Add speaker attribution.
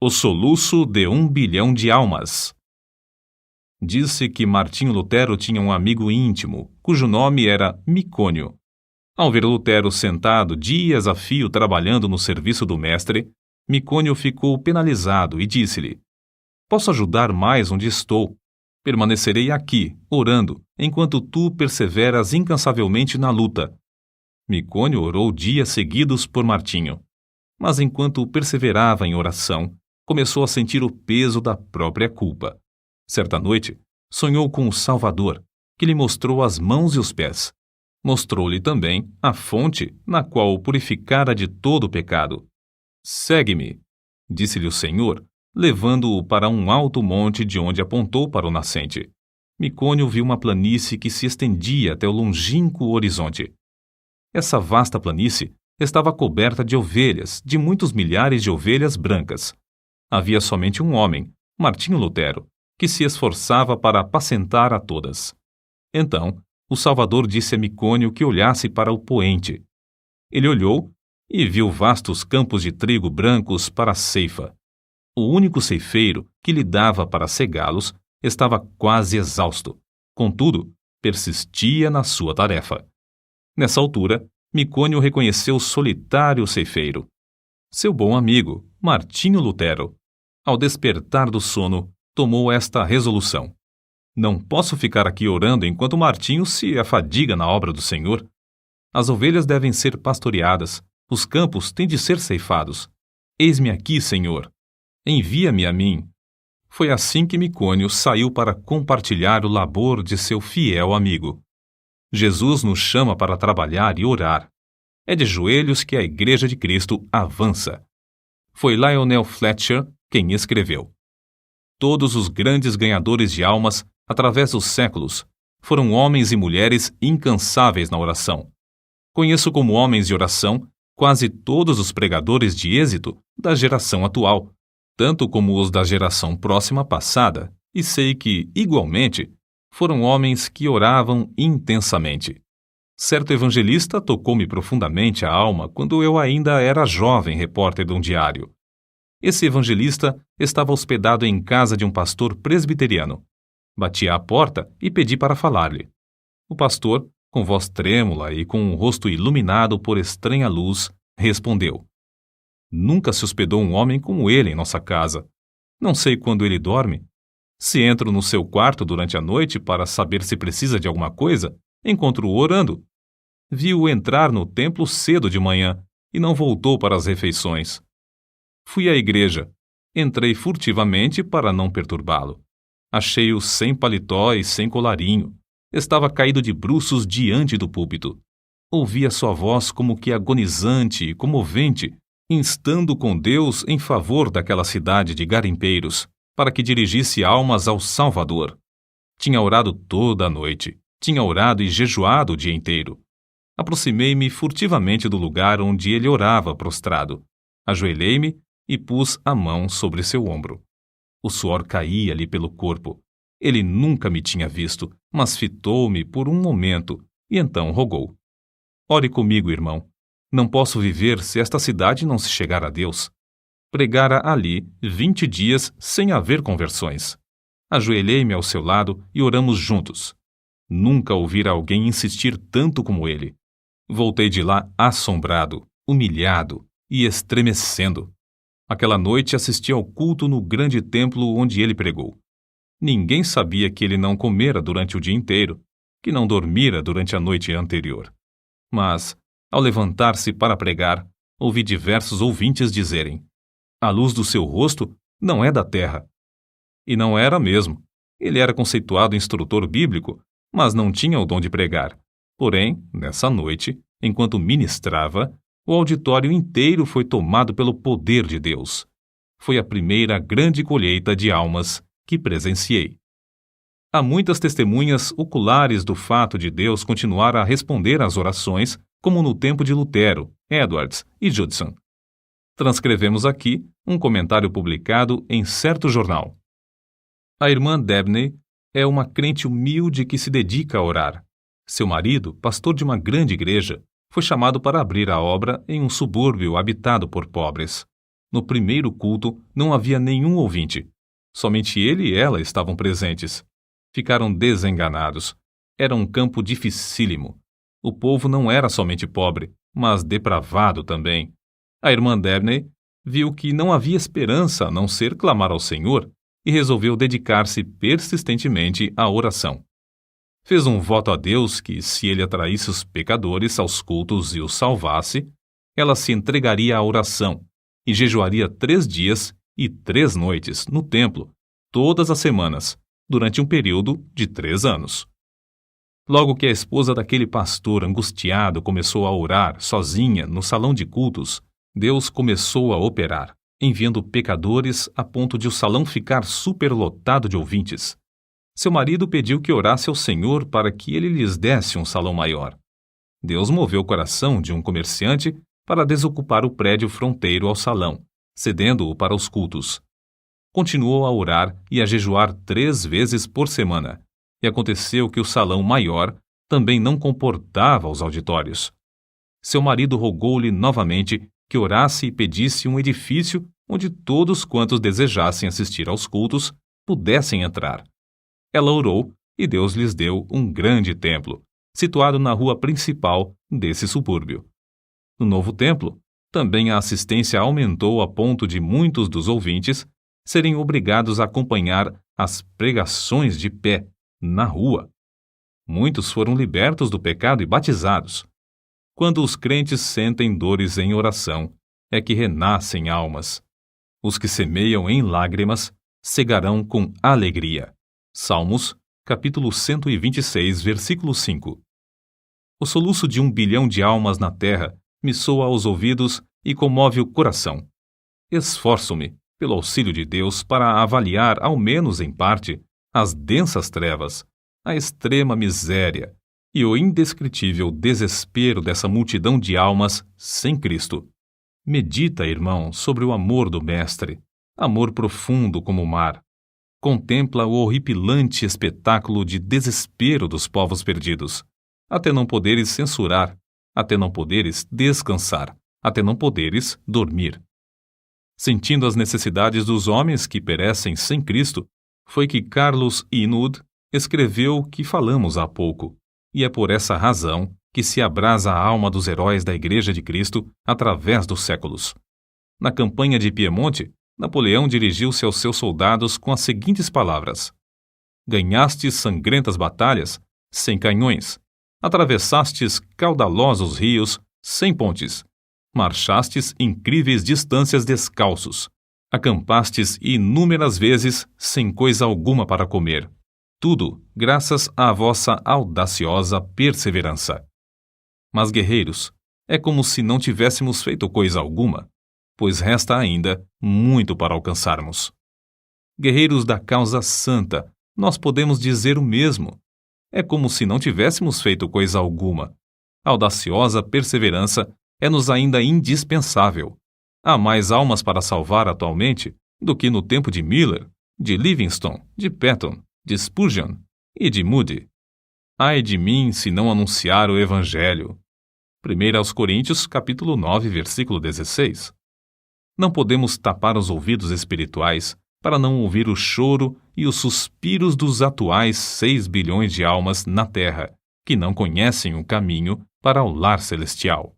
Speaker 1: O soluço de 1 bilhão de almas. Disse que Martinho Lutero tinha um amigo íntimo, cujo nome era Micônio. Ao ver Lutero sentado dias a fio trabalhando no serviço do mestre, Micônio ficou penalizado e disse-lhe: "Posso ajudar mais onde estou. Permanecerei aqui, orando, enquanto tu perseveras incansavelmente na luta." Micônio orou dias seguidos por Martinho. Mas enquanto perseverava em oração, começou a sentir o peso da própria culpa. Certa noite, sonhou com o Salvador, que lhe mostrou as mãos e os pés. Mostrou-lhe também a fonte na qual o purificara de todo o pecado. "Segue-me", disse-lhe o Senhor, levando-o para um alto monte de onde apontou para o nascente. Micônio viu uma planície que se estendia até o longínquo horizonte. Essa vasta planície estava coberta de ovelhas, de muitos milhares de ovelhas brancas. Havia somente um homem, Martinho Lutero, que se esforçava para apacentar a todas. Então, o Salvador disse a Micônio que olhasse para o poente. Ele olhou e viu vastos campos de trigo brancos para a ceifa. O único ceifeiro que lhe dava para cegá-los estava quase exausto. Contudo, persistia na sua tarefa. Nessa altura, Micônio reconheceu o solitário ceifeiro, seu bom amigo, Martinho Lutero. Ao despertar do sono, tomou esta resolução: "Não posso ficar aqui orando enquanto Martinho se afadiga na obra do Senhor. As ovelhas devem ser pastoreadas, os campos têm de ser ceifados. Eis-me aqui, Senhor. Envia-me a mim." Foi assim que Micônio saiu para compartilhar o labor de seu fiel amigo. Jesus nos chama para trabalhar e orar. É de joelhos que a Igreja de Cristo avança. Foi Lionel Fletcher quem escreveu: "Todos os grandes ganhadores de almas, através dos séculos, foram homens e mulheres incansáveis na oração. Conheço como homens de oração quase todos os pregadores de êxito da geração atual, tanto como os da geração próxima passada, e sei que, igualmente, foram homens que oravam intensamente. Certo evangelista tocou-me profundamente a alma quando eu ainda era jovem repórter de um diário. Esse evangelista estava hospedado em casa de um pastor presbiteriano. Bati à porta e pedi para falar-lhe. O pastor, com voz trêmula e com um rosto iluminado por estranha luz, respondeu: "Nunca se hospedou um homem como ele em nossa casa. Não sei quando ele dorme. Se entro no seu quarto durante a noite para saber se precisa de alguma coisa, encontro-o orando. Vi-o entrar no templo cedo de manhã e não voltou para as refeições. Fui à igreja. Entrei furtivamente para não perturbá-lo. Achei-o sem paletó e sem colarinho. Estava caído de bruços diante do púlpito. Ouvi a sua voz como que agonizante e comovente, instando com Deus em favor daquela cidade de garimpeiros, para que dirigisse almas ao Salvador. Tinha orado toda a noite. Tinha orado e jejuado o dia inteiro. Aproximei-me furtivamente do lugar onde ele orava prostrado. Ajoelhei-me e pus a mão sobre seu ombro. O suor caía-lhe pelo corpo. Ele nunca me tinha visto, mas fitou-me por um momento e então rogou: "Ore comigo, irmão. Não posso viver se esta cidade não se chegar a Deus." Pregara ali 20 dias sem haver conversões. Ajoelhei-me ao seu lado e oramos juntos. Nunca ouvira alguém insistir tanto como ele. Voltei de lá assombrado, humilhado e estremecendo. Aquela noite assisti ao culto no grande templo onde ele pregou. Ninguém sabia que ele não comera durante o dia inteiro, que não dormira durante a noite anterior. Mas, ao levantar-se para pregar, ouvi diversos ouvintes dizerem: "A luz do seu rosto não é da terra." E não era mesmo. Ele era conceituado instrutor bíblico, mas não tinha o dom de pregar. Porém, nessa noite, enquanto ministrava, o auditório inteiro foi tomado pelo poder de Deus. Foi a primeira grande colheita de almas que presenciei. Há muitas testemunhas oculares do fato de Deus continuar a responder às orações, como no tempo de Lutero, Edwards e Judson. Transcrevemos aqui um comentário publicado em certo jornal. A irmã Dabney é uma crente humilde que se dedica a orar. Seu marido, pastor de uma grande igreja, foi chamado para abrir a obra em um subúrbio habitado por pobres. No primeiro culto não havia nenhum ouvinte. Somente ele e ela estavam presentes. Ficaram desenganados. Era um campo dificílimo. O povo não era somente pobre, mas depravado também. A irmã Dabney viu que não havia esperança a não ser clamar ao Senhor e resolveu dedicar-se persistentemente à oração. Fez um voto a Deus que, se ele atraísse os pecadores aos cultos e os salvasse, ela se entregaria à oração e jejuaria 3 dias e 3 noites no templo, todas as semanas, durante um período de 3 anos. Logo que a esposa daquele pastor angustiado começou a orar sozinha no salão de cultos, Deus começou a operar, enviando pecadores a ponto de o salão ficar superlotado de ouvintes. Seu marido pediu que orasse ao Senhor para que ele lhes desse um salão maior. Deus moveu o coração de um comerciante para desocupar o prédio fronteiro ao salão, cedendo-o para os cultos. Continuou a orar e a jejuar 3 vezes por semana, e aconteceu que o salão maior também não comportava os auditórios. Seu marido rogou-lhe novamente que orasse e pedisse um edifício onde todos quantos desejassem assistir aos cultos pudessem entrar. Ela orou e Deus lhes deu um grande templo, situado na rua principal desse subúrbio. No novo templo, também a assistência aumentou a ponto de muitos dos ouvintes serem obrigados a acompanhar as pregações de pé, na rua. Muitos foram libertos do pecado e batizados. Quando os crentes sentem dores em oração, é que renascem almas. Os que semeiam em lágrimas cegarão com alegria. Salmos, capítulo 126, versículo 5. O soluço de 1 bilhão de almas na terra me soa aos ouvidos e comove o coração. Esforço-me, pelo auxílio de Deus, para avaliar, ao menos em parte, as densas trevas, a extrema miséria e o indescritível desespero dessa multidão de almas sem Cristo. Medita, irmão, sobre o amor do Mestre, amor profundo como o mar. Contempla o horripilante espetáculo de desespero dos povos perdidos, até não poderes censurar, até não poderes descansar, até não poderes dormir. Sentindo as necessidades dos homens que perecem sem Cristo, foi que Carlos Inwood escreveu o que falamos há pouco, e é por essa razão que se abrasa a alma dos heróis da Igreja de Cristo através dos séculos. Na campanha de Piemonte, Napoleão dirigiu-se aos seus soldados com as seguintes palavras: ganhastes sangrentas batalhas sem canhões, atravessastes caudalosos rios sem pontes, marchastes incríveis distâncias descalços, acampastes inúmeras vezes sem coisa alguma para comer. Tudo graças à vossa audaciosa perseverança. Mas, guerreiros, é como se não tivéssemos feito coisa alguma, pois resta ainda muito para alcançarmos. Guerreiros da causa santa, nós podemos dizer o mesmo. É como se não tivéssemos feito coisa alguma. A audaciosa perseverança é-nos ainda indispensável. Há mais almas para salvar atualmente do que no tempo de Miller, de Livingstone, de Patton, de Spurgeon e de Moody. Ai de mim se não anunciar o Evangelho. 1 Coríntios, capítulo 9, versículo 16. Não podemos tapar os ouvidos espirituais para não ouvir o choro e os suspiros dos atuais 6 bilhões de almas na Terra, que não conhecem o caminho para o lar celestial.